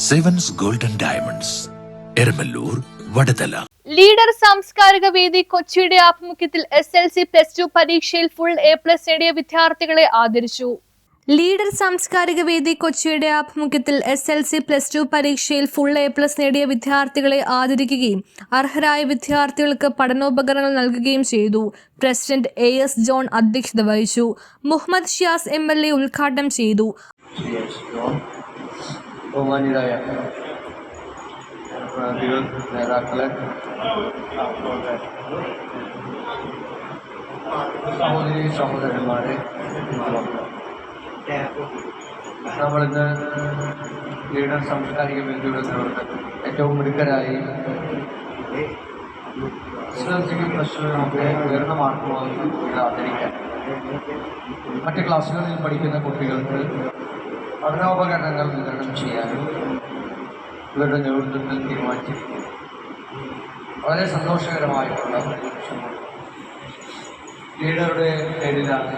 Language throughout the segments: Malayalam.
Sevens golden diamonds, Eramallur, Vadathala. Leader സാംസ്കാരിക വേദി കൊച്ചിയുടെ ആഭിമുഖ്യത്തിൽ SLC+2 പരീക്ഷയിൽ ഫുൾ A+ നേടിയ വിദ്യാർത്ഥികളെ ആദരിച്ചു. ലീഡർ സാംസ്കാരിക വേദി കൊച്ചിയുടെ ആഭിമുഖ്യത്തിൽ SLC+2 പരീക്ഷയിൽ ഫുൾ A+ നേടിയ വിദ്യാർത്ഥികളെ ആദരിക്കുകയും അർഹരായ വിദ്യാർത്ഥികൾക്ക് പഠനോപകരണങ്ങൾ നൽകുകയും ചെയ്തു. പ്രസിഡന്റ് AS ജോൺ അധ്യക്ഷത വഹിച്ചു. മുഹമ്മദ് ഷിയാസ് MLA ഉദ്ഘാടനം ചെയ്തു. നേതാക്കളെ, സഹോദരി സഹോദരന്മാരെ, നമ്മളിന്ന് ലീഡർ സാംസ്കാരിക വേദിയുടെ നേതൃത്വത്തിൽ ഏറ്റവും മിടുക്കരായി SLC+2 ഉയർന്ന മാർക്ക് വാങ്ങി ആദരിക്കാൻ മറ്റ് ക്ലാസ്സുകളിൽ പഠിക്കുന്ന കുട്ടികൾക്ക് പഠനോപകരണങ്ങൾ വിതരണം ചെയ്യാനും ഇവരുടെ നേതൃത്വത്തിൽ തീരുമാനിച്ചിരിക്കുന്നു. വളരെ സന്തോഷകരമായിട്ടുള്ള നിമിഷമാണ്. ലീഡറുടെ പേരിലാണ്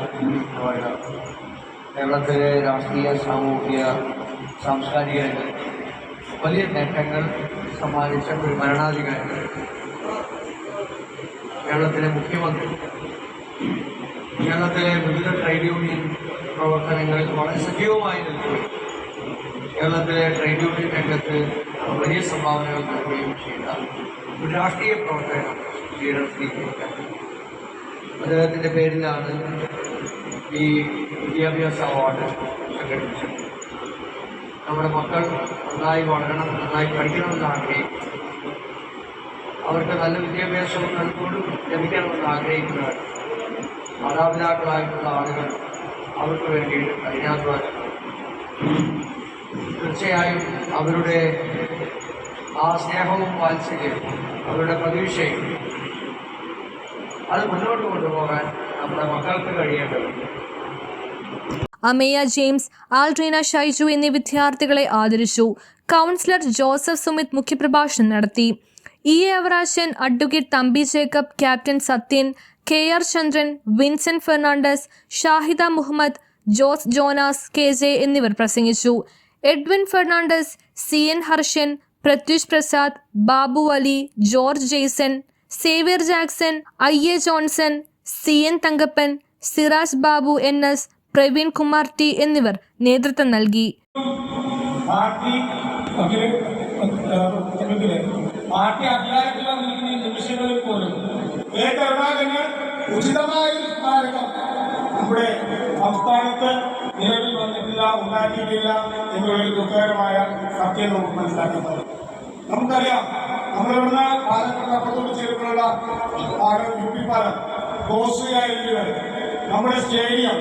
കേരളത്തിലെ രാഷ്ട്രീയ, സാമൂഹിക, സാംസ്കാരിക രംഗത്ത് വലിയ നേട്ടങ്ങൾ സമ്മാനിച്ച ഒരു ഭരണാധികാരി, കേരളത്തിലെ മുഖ്യമന്ത്രി, കേരളത്തിലെ വിവിധ ട്രേഡ് യൂണിയൻ പ്രവർത്തനങ്ങളിൽ വളരെ സജീവമായി നിൽക്കുകയും കേരളത്തിലെ ട്രേഡ് യൂണിയൻ രംഗത്ത് വലിയ സംഭാവനകൾ നൽകുകയും ചെയ്ത ഒരു രാഷ്ട്രീയ പ്രവർത്തനം ലീഡർ സ്വീകരിക്കാൻ അദ്ദേഹത്തിൻ്റെ പേരിലാണ് ഈ വിദ്യാഭ്യാസ അവാർഡ് സംഘടിപ്പിച്ചത്. നമ്മുടെ മക്കൾ നന്നായി വളരണം, നന്നായി പഠിക്കണമെന്ന് ആഗ്രഹിക്കുന്നു. അവർക്ക് നല്ല വിദ്യാഭ്യാസം ലഭിക്കണമെന്ന് ആഗ്രഹിക്കുന്നവർ മാതാപിതാക്കളായിട്ടുള്ള ആളുകൾ അവർക്ക് വേണ്ടിയിട്ട് കഠിനാധ്വാനം. തീർച്ചയായും അവരുടെ ആ സ്നേഹവും വാത്സല്യവും അവരുടെ പ്രതീക്ഷയും അത് മുന്നോട്ട് കൊണ്ടുപോകാൻ നമ്മുടെ മക്കൾക്ക് കഴിയേണ്ടതുണ്ട്. അമേയ ജെയിംസ്, ആൽഡ്രീന ഷൈജു എന്നീ വിദ്യാർത്ഥികളെ ആദരിച്ചു. കൗൺസിലർ ജോസഫ് സുമിത് മുഖ്യപ്രഭാഷണം നടത്തി. EA Avarachan, advocate Thampi Jacob, captain Sathyan, KR Chandran, Vincent Fernandez, Shahida Muhammad, Jose Jonas, KJ എന്നിവർ പ്രസംഗിച്ചു. Edwin Fernandez, CN Harshan, Pratyush Prasad, Babu Ali, George Jaison, Xavier Jackson, IA Johnson, CN Thankappan, Siraj Babu NS, Praveen Kumar T എന്നിവർ നേതൃത്വം നൽകി. പാർട്ടി അധികാരത്തിൽ വന്നിരിക്കുന്ന ഈ നിമിഷങ്ങളിൽ പോലും ഉചിതമായ സ്മാരകം നമ്മുടെ സംസ്ഥാനത്ത് നിലവിൽ വന്നിട്ടില്ല, ഉണ്ടാക്കിയിട്ടില്ല എന്നുള്ളൊരു ദുഃഖകരമായ സത്യം നമുക്ക് മനസ്സിലാക്കുന്നത്. നമുക്കറിയാം, നമ്മളിവിടുന്ന് പാലക്കാട് അപ്പുറത്തോട് ചേർന്നുള്ള പാലം, UP പാലം, ഗോസുകാരികൾ, നമ്മുടെ സ്റ്റേഡിയം,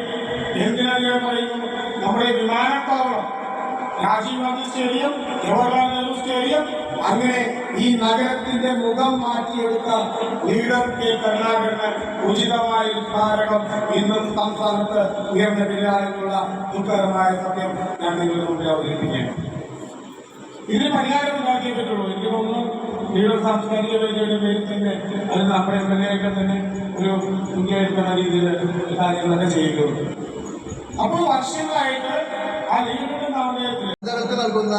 എന്തിനധികം പറയുന്നു, നമ്മുടെ വിമാനത്താവളം, രാജീവ് ഗാന്ധി സ്റ്റേഡിയം, ജവഹർലാൽ നെഹ്റു സ്റ്റേഡിയം, അങ്ങനെ ഈ നഗരത്തിന്റെ മുഖം മാറ്റിയെടുത്ത ലീഡർ K. കരുണാകരന് ഉചിതമായ സ്മാരകം ഇന്നും സംസ്ഥാനത്ത് ഉയർന്നിട്ടില്ല എന്നുള്ള ദുഃഖകരമായ സത്യം ഞാൻ നിങ്ങളുടെ മുമ്പിൽ അവതരിപ്പിക്കുകയാണ്. ഇതിന് പരിഹാരം ഉണ്ടാക്കിയേ പറ്റുള്ളൂ. എനിക്ക് തോന്നുന്നു ലീഡർ സാംസ്കാരിക വേദിയുടെ പേരിൽ തന്നെ അത് നമ്മുടെ MLA ഒക്കെ തന്നെ ഒരു മുൻകൈയെടുക്കുന്ന രീതിയിൽ കാര്യങ്ങളൊക്കെ ചെയ്യുകയുള്ളൂ. അപ്പോൾ വർഷങ്ങളായിട്ട് ആ ലീഡറുടെ നാമധേയത്തിൽ നൽകുന്ന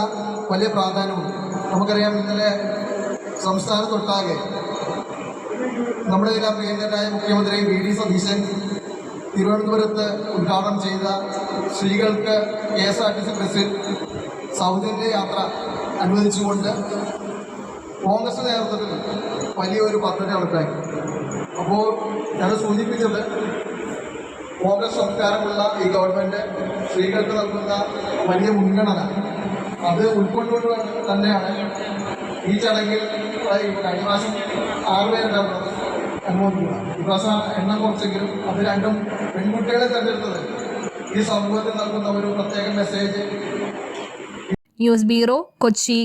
വലിയ പ്രാധാന്യമുണ്ട്. നമുക്കറിയാം, ഇന്നലെ സംസ്ഥാനത്തൊട്ടാകെ നമ്മുടെ ജില്ലാ പ്രിയങ്കരായ മുഖ്യമന്ത്രി VD സതീശൻ തിരുവനന്തപുരത്ത് ഉദ്ഘാടനം ചെയ്ത സ്ത്രീകൾക്ക് KSRTC ബസ്സിൽ സൗജന്യ യാത്ര അനുവദിച്ചുകൊണ്ട് കോൺഗ്രസ് നേതൃത്വത്തിൽ വലിയൊരു പദ്ധതി നടപ്പാക്കി. അപ്പോൾ ഞാൻ സൂചിപ്പിച്ചത്, കോൺഗ്രസ് സംസ്കാരമുള്ള ഈ ഗവൺമെൻറ് സ്ത്രീകൾക്ക് നൽകുന്ന വലിയ മുൻഗണന അത് ഉൾക്കൊണ്ടുകൊണ്ട് തന്നെയാണ് ഈ ചടങ്ങിൽ കഴിഞ്ഞ പ്രാവശ്യം 6 പേരുണ്ടായിരുന്നത് അനുമോദിക്കുക. ഈ പ്രാവശ്യം എണ്ണം കുറച്ചെങ്കിലും അത് രണ്ടും പെൺകുട്ടികളെ തെരഞ്ഞെടുത്തത് ഈ സമൂഹത്തിൽ നൽകുന്ന ഒരു പ്രത്യേക മെസ്സേജ്. News bureau, Kochi.